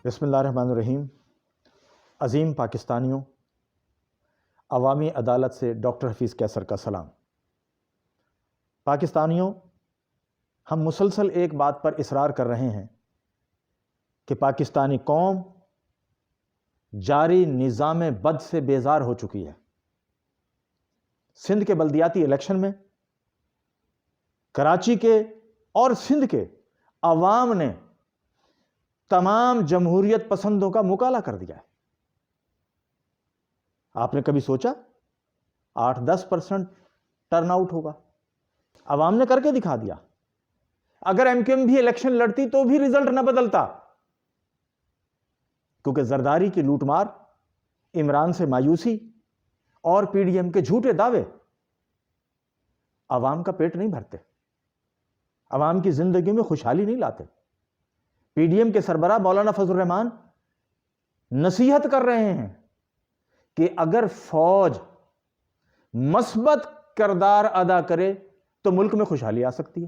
بسم اللہ الرحمن الرحیم۔ عظیم پاکستانیوں، عوامی عدالت سے ڈاکٹر حفیظ کیسر کا سلام۔ پاکستانیوں، ہم مسلسل ایک بات پر اصرار کر رہے ہیں کہ پاکستانی قوم جاری نظام بد سے بیزار ہو چکی ہے۔ سندھ کے بلدیاتی الیکشن میں کراچی کے اور سندھ کے عوام نے تمام جمہوریت پسندوں کا مکالمہ کر دیا ہے۔ آپ نے کبھی سوچا 8-10% ٹرن آؤٹ ہوگا؟ عوام نے کر کے دکھا دیا۔ اگر ایم کیو ایم بھی الیکشن لڑتی تو بھی رزلٹ نہ بدلتا، کیونکہ زرداری کی لوٹ مار، عمران سے مایوسی اور پی ڈی ایم کے جھوٹے دعوے عوام کا پیٹ نہیں بھرتے، عوام کی زندگی میں خوشحالی نہیں لاتے۔ پی ڈی ایم کے سربراہ مولانا فضل الرحمان نصیحت کر رہے ہیں کہ اگر فوج مثبت کردار ادا کرے تو ملک میں خوشحالی آ سکتی ہے۔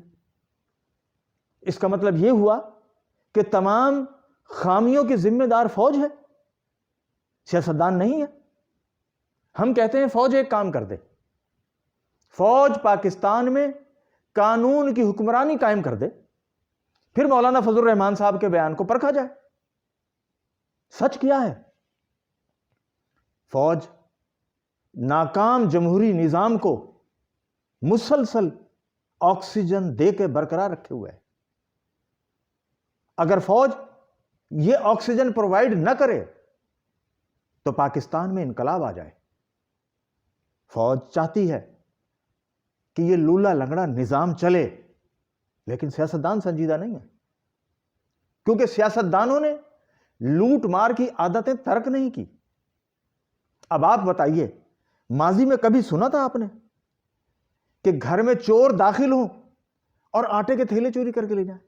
اس کا مطلب یہ ہوا کہ تمام خامیوں کی ذمہ دار فوج ہے، سیاستدان نہیں ہے۔ ہم کہتے ہیں فوج ایک کام کر دے، فوج پاکستان میں قانون کی حکمرانی قائم کر دے، پھر مولانا فضل الرحمان صاحب کے بیان کو پرکھا جائے۔ سچ کیا ہے؟ فوج ناکام جمہوری نظام کو مسلسل آکسیجن دے کے برقرار رکھے ہوئے ہے۔ اگر فوج یہ آکسیجن پرووائڈ نہ کرے تو پاکستان میں انقلاب آ جائے۔ فوج چاہتی ہے کہ یہ لولا لنگڑا نظام چلے، لیکن سیاستدان سنجیدہ نہیں ہے، کیونکہ سیاستدانوں نے لوٹ مار کی عادتیں ترک نہیں کی۔ اب آپ بتائیے، ماضی میں کبھی سنا تھا آپ نے کہ گھر میں چور داخل ہوں اور آٹے کے تھیلے چوری کر کے لے جائیں؟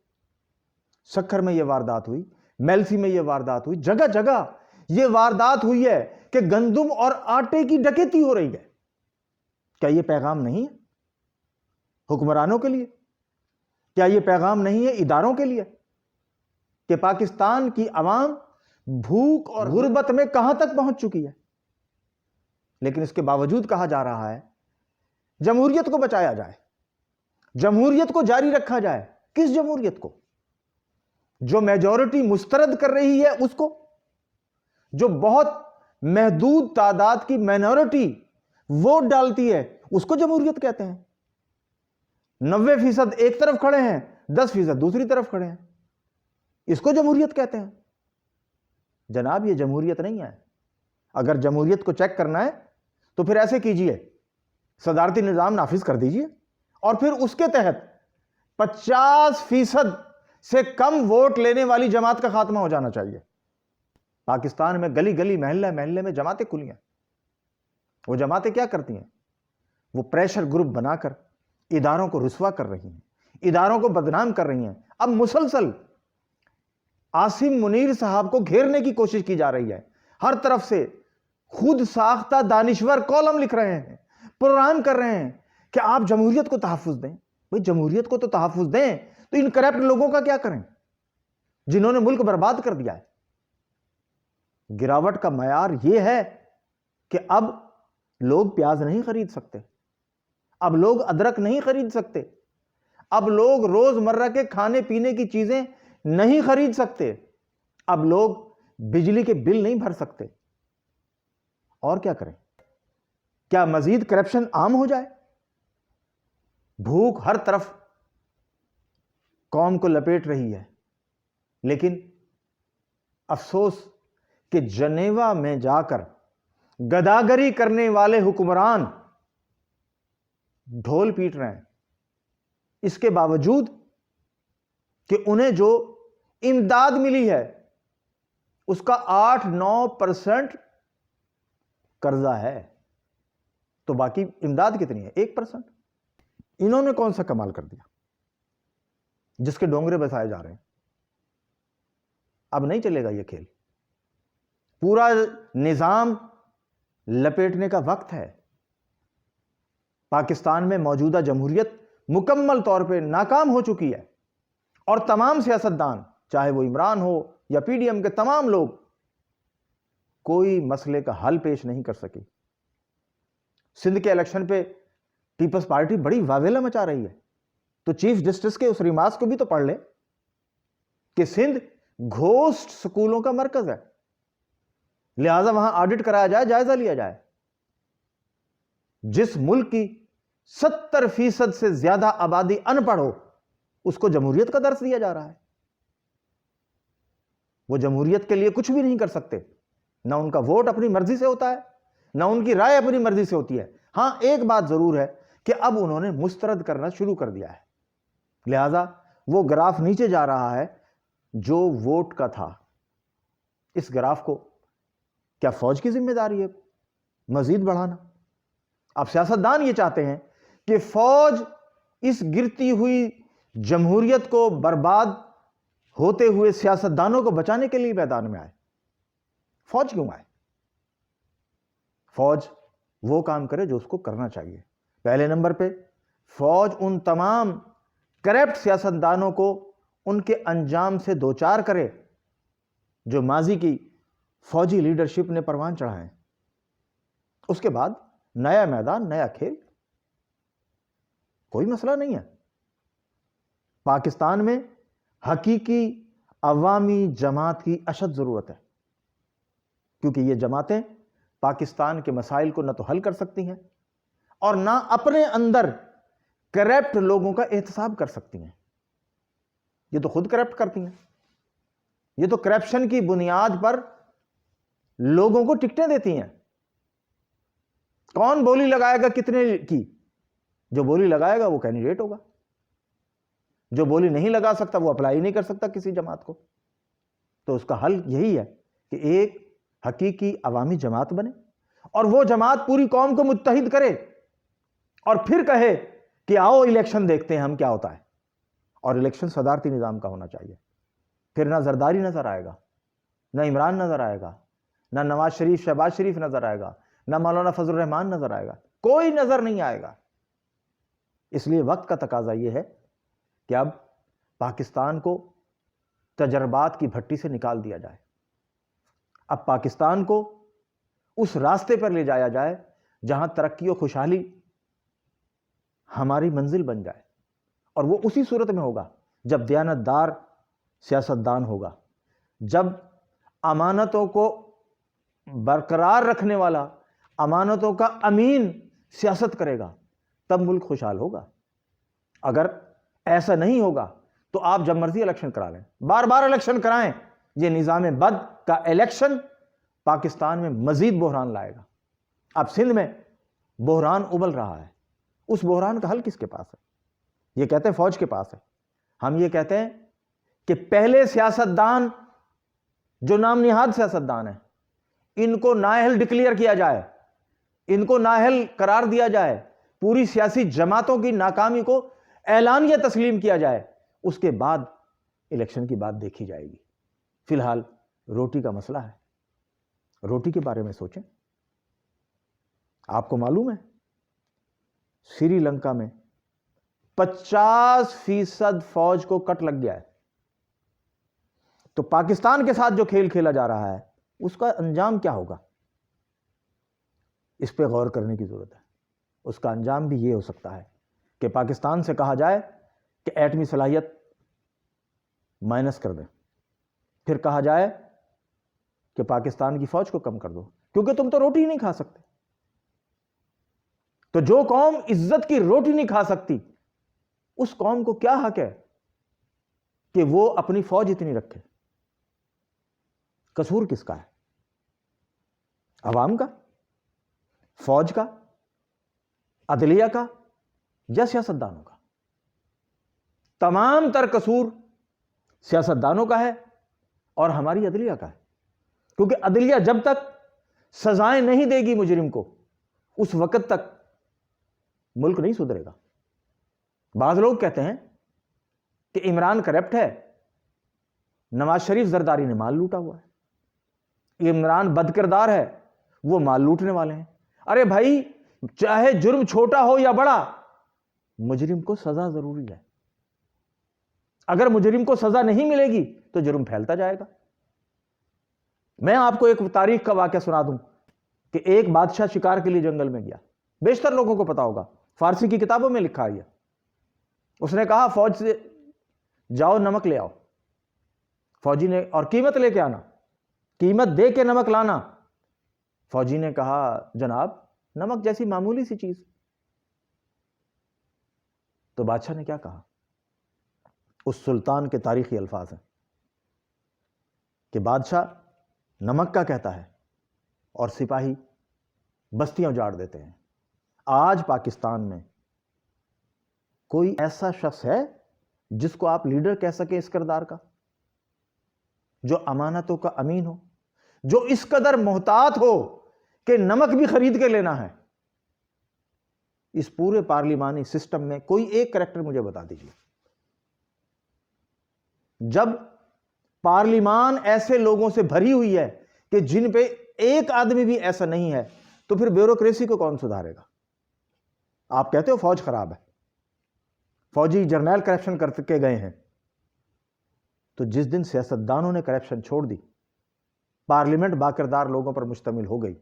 سکھر میں یہ واردات ہوئی، میلسی میں یہ واردات ہوئی، جگہ جگہ یہ واردات ہوئی ہے کہ گندم اور آٹے کی ڈکیتی ہو رہی ہے۔ کیا یہ پیغام نہیں ہے حکمرانوں کے لیے؟ کیا یہ پیغام نہیں ہے اداروں کے لیے کہ پاکستان کی عوام بھوک اور غربت میں کہاں تک پہنچ چکی ہے؟ لیکن اس کے باوجود کہا جا رہا ہے جمہوریت کو بچایا جائے، جمہوریت کو جاری رکھا جائے۔ کس جمہوریت کو؟ جو میجورٹی مسترد کر رہی ہے اس کو؟ جو بہت محدود تعداد کی مائنورٹی ووٹ ڈالتی ہے اس کو جمہوریت کہتے ہیں؟ 90% ایک طرف کھڑے ہیں، 10% دوسری طرف کھڑے ہیں، اس کو جمہوریت کہتے ہیں؟ جناب، یہ جمہوریت نہیں ہے۔ اگر جمہوریت کو چیک کرنا ہے تو پھر ایسے کیجئے، صدارتی نظام نافذ کر دیجئے اور پھر اس کے تحت 50% سے کم ووٹ لینے والی جماعت کا خاتمہ ہو جانا چاہیے۔ پاکستان میں گلی گلی محلے محلے میں جماعتیں کھلی ہیں۔ وہ جماعتیں کیا کرتی ہیں؟ وہ پریشر گروپ بنا کر اداروں کو رسوا کر رہی ہیں، اداروں کو بدنام کر رہی ہیں۔ اب مسلسل عاصم منیر صاحب کو گھیرنے کی کوشش کی جا رہی ہے، ہر طرف سے خود ساختہ دانشور کالم لکھ رہے ہیں، پروگرام کر رہے ہیں کہ آپ جمہوریت کو تحفظ دیں۔ بھئی جمہوریت کو تو تحفظ دیں تو ان کرپٹ لوگوں کا کیا کریں جنہوں نے ملک برباد کر دیا ہے؟ گراوٹ کا معیار یہ ہے کہ اب لوگ پیاز نہیں خرید سکتے، اب لوگ ادرک نہیں خرید سکتے، اب لوگ روز مرہ کے کھانے پینے کی چیزیں نہیں خرید سکتے، اب لوگ بجلی کے بل نہیں بھر سکتے۔ اور کیا کریں؟ کیا مزید کرپشن عام ہو جائے؟ بھوک ہر طرف قوم کو لپیٹ رہی ہے، لیکن افسوس کہ جنیوا میں جا کر گداگری کرنے والے حکمران ڈھول پیٹ رہے ہیں، اس کے باوجود کہ انہیں جو امداد ملی ہے اس کا 8-9% قرضہ ہے، تو باقی امداد کتنی ہے؟ 1%۔ انہوں نے کون سا کمال کر دیا جس کے ڈونگرے بسائے جا رہے ہیں؟ اب نہیں چلے گا یہ کھیل، پورا نظام لپیٹنے کا وقت ہے۔ پاکستان میں موجودہ جمہوریت مکمل طور پہ ناکام ہو چکی ہے، اور تمام سیاستدان، چاہے وہ عمران ہو یا پی ڈی ایم کے تمام لوگ کوئی مسئلے کا حل پیش نہیں کر سکے. سندھ کے الیکشن پہ پیپلز پارٹی بڑی واویلا مچا رہی ہے. تو چیف جسٹس کے اس ریمارکس کو بھی تو پڑھ لیں کہ سندھ گھوسٹ سکولوں کا مرکز ہے، لہذا وہاں آڈٹ کرایا جائے، جائزہ لیا جائے. جس ملک کی 70% سے زیادہ آبادی ان پڑھ ہو اس کو جمہوریت کا درس دیا جا رہا ہے. وہ جمہوریت کے لیے کچھ بھی نہیں کر سکتے، نہ ان کا ووٹ اپنی مرضی سے ہوتا ہے، نہ ان کی رائے اپنی مرضی سے ہوتی ہے. ہاں ایک بات ضرور ہے کہ اب انہوں نے مسترد کرنا شروع کر دیا ہے، لہذا وہ گراف نیچے جا رہا ہے جو ووٹ کا تھا. اس گراف کو کیا فوج کی ذمہ داری ہے مزید بڑھانا؟ اب سیاستدان یہ چاہتے ہیں کہ فوج اس گرتی ہوئی جمہوریت کو برباد ہوتے ہوئے سیاستدانوں کو بچانے کے لیے میدان میں آئے. فوج کیوں آئے؟ فوج وہ کام کرے جو اس کو کرنا چاہیے. پہلے نمبر پہ فوج ان تمام کرپٹ سیاستدانوں کو ان کے انجام سے دوچار کرے جو ماضی کی فوجی لیڈرشپ نے پروان چڑھائے. اس کے بعد نیا میدان، نیا کھیل، کوئی مسئلہ نہیں ہے. پاکستان میں حقیقی عوامی جماعت کی اشد ضرورت ہے، کیونکہ یہ جماعتیں پاکستان کے مسائل کو نہ تو حل کر سکتی ہیں اور نہ اپنے اندر کرپٹ لوگوں کا احتساب کر سکتی ہیں. یہ تو خود کرپٹ کرتی ہیں. یہ تو کرپشن کی بنیاد پر لوگوں کو ٹکٹیں دیتی ہیں. کون بولی لگائے گا کتنے کی؟ جو بولی لگائے گا وہ کینڈیڈیٹ ہوگا، جو بولی نہیں لگا سکتا وہ اپلائی نہیں کر سکتا کسی جماعت کو. تو اس کا حل یہی ہے کہ ایک حقیقی عوامی جماعت بنے اور وہ جماعت پوری قوم کو متحد کرے اور پھر کہے کہ آؤ الیکشن دیکھتے ہیں ہم کیا ہوتا ہے. اور الیکشن صدارتی نظام کا ہونا چاہیے. پھر نہ زرداری نظر آئے گا، نہ عمران نظر آئے گا، نہ نواز شریف شہباز شریف نظر آئے گا، نہ مولانا فضل الرحمان نظر آئے گا، کوئی نظر نہیں آئے گا. اس لیے وقت کا تقاضا یہ ہے کہ اب پاکستان کو تجربات کی بھٹی سے نکال دیا جائے. اب پاکستان کو اس راستے پر لے جایا جائے جہاں ترقی و خوشحالی ہماری منزل بن جائے. اور وہ اسی صورت میں ہوگا جب دیانتدار سیاستدان ہوگا، جب امانتوں کو برقرار رکھنے والا، امانتوں کا امین سیاست کرے گا، تب ملک خوشحال ہوگا. اگر ایسا نہیں ہوگا تو آپ جب مرضی الیکشن کرا لیں، بار بار الیکشن کرائیں، یہ نظام بد کا الیکشن پاکستان میں مزید بحران لائے گا. اب سندھ میں بحران ابل رہا ہے، اس بحران کا حل کس کے پاس ہے؟ یہ کہتے ہیں فوج کے پاس ہے. ہم یہ کہتے ہیں کہ پہلے سیاستدان جو نام نہاد سیاستدان ہیں ان کو نااہل ڈکلیئر کیا جائے، ان کو نااہل قرار دیا جائے، پوری سیاسی جماعتوں کی ناکامی کو اعلانیہ تسلیم کیا جائے، اس کے بعد الیکشن کی بات دیکھی جائے گی. فی الحال روٹی کا مسئلہ ہے، روٹی کے بارے میں سوچیں. آپ کو معلوم ہے سری لنکا میں 50% فوج کو کٹ لگ گیا ہے. تو پاکستان کے ساتھ جو کھیل کھیلا جا رہا ہے اس کا انجام کیا ہوگا؟ اس پہ غور کرنے کی ضرورت ہے. اس کا انجام بھی یہ ہو سکتا ہے کہ پاکستان سے کہا جائے کہ ایٹمی صلاحیت مائنس کر دیں، پھر کہا جائے کہ پاکستان کی فوج کو کم کر دو کیونکہ تم تو روٹی ہی نہیں کھا سکتے. تو جو قوم عزت کی روٹی نہیں کھا سکتی اس قوم کو کیا حق ہے کہ وہ اپنی فوج اتنی رکھے؟ قصور کس کا ہے؟ عوام کا، فوج کا، عدلیہ کا یا سیاستدانوں کا؟ تمام تر قصور سیاستدانوں کا ہے اور ہماری عدلیہ کا ہے، کیونکہ عدلیہ جب تک سزائیں نہیں دے گی مجرم کو اس وقت تک ملک نہیں سدھرے گا. بعض لوگ کہتے ہیں کہ عمران کرپٹ ہے، نواز شریف زرداری نے مال لوٹا ہوا ہے، عمران بد کردار ہے، وہ مال لوٹنے والے ہیں. ارے بھائی چاہے جرم چھوٹا ہو یا بڑا، مجرم کو سزا ضروری ہے. اگر مجرم کو سزا نہیں ملے گی تو جرم پھیلتا جائے گا. میں آپ کو ایک تاریخ کا واقعہ سنا دوں کہ ایک بادشاہ شکار کے لیے جنگل میں گیا. بیشتر لوگوں کو پتا ہوگا, فارسی کی کتابوں میں لکھا ہے. اس نے کہا فوج سے جاؤ نمک لے آؤ. فوجی نے, اور قیمت لے کے آنا, قیمت دے کے نمک لانا. فوجی نے کہا جناب نمک جیسی معمولی سی چیز. تو بادشاہ نے کیا کہا؟ اس سلطان کے تاریخی الفاظ ہیں کہ بادشاہ نمک کا کہتا ہے اور سپاہی بستیاں اجاڑ دیتے ہیں. آج پاکستان میں کوئی ایسا شخص ہے جس کو آپ لیڈر کہہ سکیں اس کردار کا, جو امانتوں کا امین ہو, جو اس قدر محتاط ہو کہ نمک بھی خرید کے لینا ہے؟ اس پورے پارلیمانی سسٹم میں کوئی ایک کریکٹر مجھے بتا دیجیے. جب پارلیمان ایسے لوگوں سے بھری ہوئی ہے کہ جن پہ ایک آدمی بھی ایسا نہیں ہے, تو پھر بیوروکریسی کو کون سدھارے گا؟ آپ کہتے ہو فوج خراب ہے, فوجی جرنیل کرپشن کر کے گئے ہیں. تو جس دن سیاستدانوں نے کرپشن چھوڑ دی, پارلیمنٹ باکردار لوگوں پر مشتمل ہو گئی,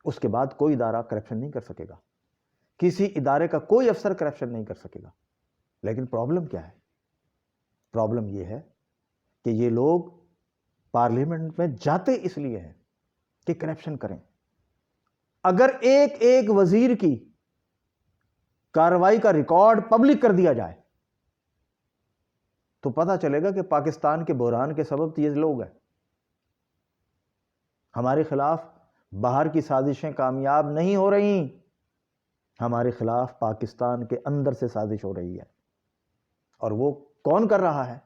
اس کے بعد کوئی ادارہ کرپشن نہیں کر سکے گا, کسی ادارے کا کوئی افسر کرپشن نہیں کر سکے گا. لیکن پرابلم کیا ہے؟ پرابلم یہ ہے کہ یہ لوگ پارلیمنٹ میں جاتے اس لیے ہیں کہ کرپشن کریں. اگر ایک ایک وزیر کی کارروائی کا ریکارڈ پبلک کر دیا جائے تو پتہ چلے گا کہ پاکستان کے بحران کے سبب یہ لوگ ہیں. ہمارے خلاف باہر کی سازشیں کامیاب نہیں ہو رہی, ہمارے خلاف پاکستان کے اندر سے سازش ہو رہی ہے. اور وہ کون کر رہا ہے؟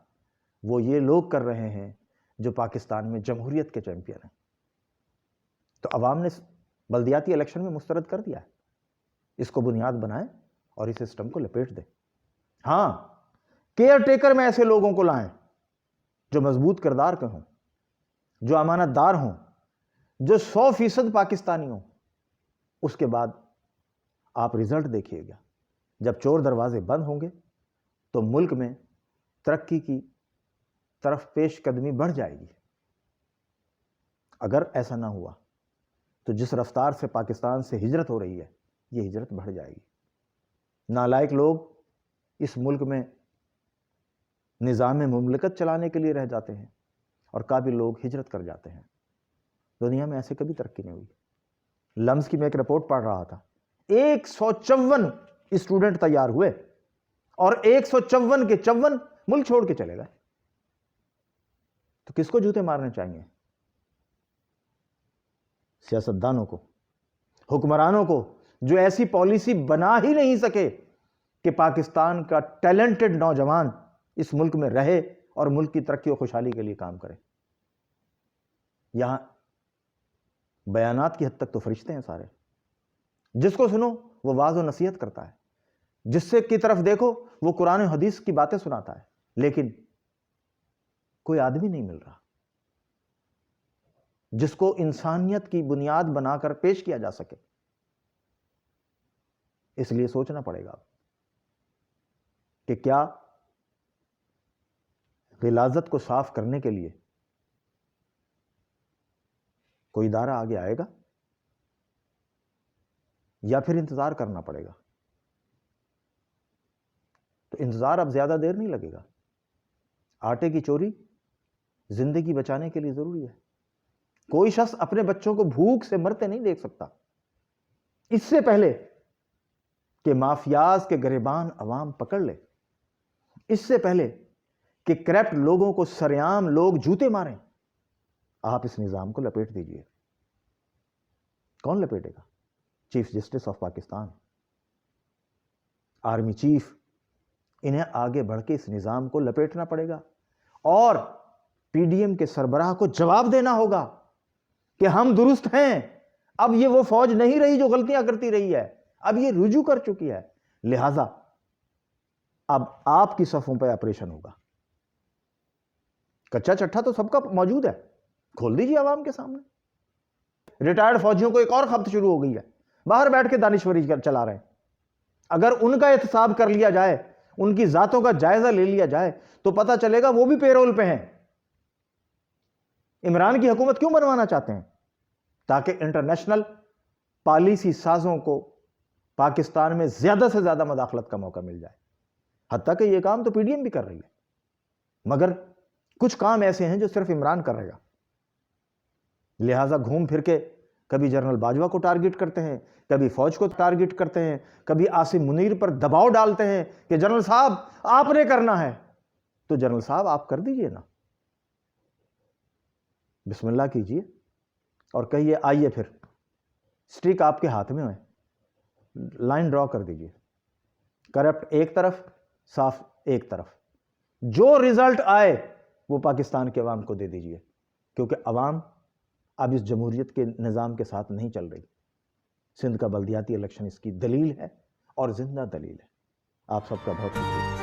وہ یہ لوگ کر رہے ہیں جو پاکستان میں جمہوریت کے چیمپئن ہیں. تو عوام نے بلدیاتی الیکشن میں مسترد کر دیا ہے. اس کو بنیاد بنائیں اور اس سسٹم کو لپیٹ دیں. ہاں, کیئر ٹیکر میں ایسے لوگوں کو لائیں جو مضبوط کردار کے ہوں, جو امانت دار ہوں, جو 100% پاکستانی ہوں. اس کے بعد آپ رزلٹ دیکھیے گا. جب چور دروازے بند ہوں گے تو ملک میں ترقی کی طرف پیش قدمی بڑھ جائے گی. اگر ایسا نہ ہوا تو جس رفتار سے پاکستان سے ہجرت ہو رہی ہے, یہ ہجرت بڑھ جائے گی. نالائق لوگ اس ملک میں نظام مملکت چلانے کے لیے رہ جاتے ہیں اور قابل لوگ ہجرت کر جاتے ہیں. دنیا میں ایسے کبھی ترقی نہیں ہوئی. لمز کی میں ایک رپورٹ پڑھ رہا تھا, 154 اسٹوڈنٹ تیار ہوئے اور 154 کے 54 ملک چھوڑ کے چلے گئے. تو کس کو جوتے مارنے چاہیے؟ سیاستدانوں کو, حکمرانوں کو, جو ایسی پالیسی بنا ہی نہیں سکے کہ پاکستان کا ٹیلنٹڈ نوجوان اس ملک میں رہے اور ملک کی ترقی و خوشحالی کے لیے کام کرے. یہاں بیانات کی حد تک تو فرشتے ہیں سارے, جس کو سنو وہ واعظ و نصیحت کرتا ہے, جس سے کی طرف دیکھو وہ قرآن و حدیث کی باتیں سناتا ہے. لیکن کوئی آدمی نہیں مل رہا جس کو انسانیت کی بنیاد بنا کر پیش کیا جا سکے. اس لیے سوچنا پڑے گا کہ کیا غلاظت کو صاف کرنے کے لیے کوئی ادارہ آگے آئے گا یا پھر انتظار کرنا پڑے گا. تو انتظار اب زیادہ دیر نہیں لگے گا. آٹے کی چوری زندگی بچانے کے لیے ضروری ہے. کوئی شخص اپنے بچوں کو بھوک سے مرتے نہیں دیکھ سکتا. اس سے پہلے کہ مافیاز کے گریبان عوام پکڑ لے, اس سے پہلے کہ کرپٹ لوگوں کو سریعام لوگ جوتے ماریں, آپ اس نظام کو لپیٹ دیجئے. کون لپیٹے گا؟ Chief justice of Pakistan, army chief. انہیں آگے بڑھ کے اس نظام کو لپیٹنا پڑے گا اور پی ڈی ایم کے سربراہ کو جواب دینا ہوگا کہ ہم درست ہیں. اب یہ وہ فوج نہیں رہی جو غلطیاں کرتی رہی ہے, اب یہ رجوع کر چکی ہے. لہذا اب آپ کی صفوں پہ آپریشن ہوگا. کچا چٹھا تو سب کا موجود ہے, کھول دیجیے عوام کے سامنے. ریٹائرڈ فوجیوں کو ایک اور خبت شروع ہو گئی ہے, باہر بیٹھ کے دانشوری چلا رہے ہیں. اگر ان کا احتساب کر لیا جائے, ان کی ذاتوں کا جائزہ لے لیا جائے تو پتہ چلے گا وہ بھی پیرول پہ ہیں. عمران کی حکومت کیوں بنوانا چاہتے ہیں؟ تاکہ انٹرنیشنل پالیسی سازوں کو پاکستان میں زیادہ سے زیادہ مداخلت کا موقع مل جائے. حتیٰ کہ یہ کام تو پی ڈی ایم بھی کر رہی ہے، مگر کچھ کام ایسے ہیں جو صرف عمران کرے گا. لہٰذا گھوم پھر کے کبھی جنرل باجوہ کو ٹارگٹ کرتے ہیں، کبھی فوج کو ٹارگٹ کرتے ہیں، کبھی عاصم منیر پر دباؤ ڈالتے ہیں کہ جنرل صاحب آپ نے کرنا ہے. تو جنرل صاحب آپ کر دیجئے نا، بسم اللہ کیجئے اور کہیے آئیے پھر سٹرک آپ کے ہاتھ میں ہے، لائن ڈرا کر دیجئے، کرپٹ ایک طرف، صاف ایک طرف. جو رزلٹ آئے وہ پاکستان کے عوام کو دے دیجئے، کیونکہ عوام اب اس جمہوریت کے نظام کے ساتھ نہیں چل رہی. سندھ کا بلدیاتی الیکشن اس کی دلیل ہے اور زندہ دلیل ہے. آپ سب کا بہت شکریہ.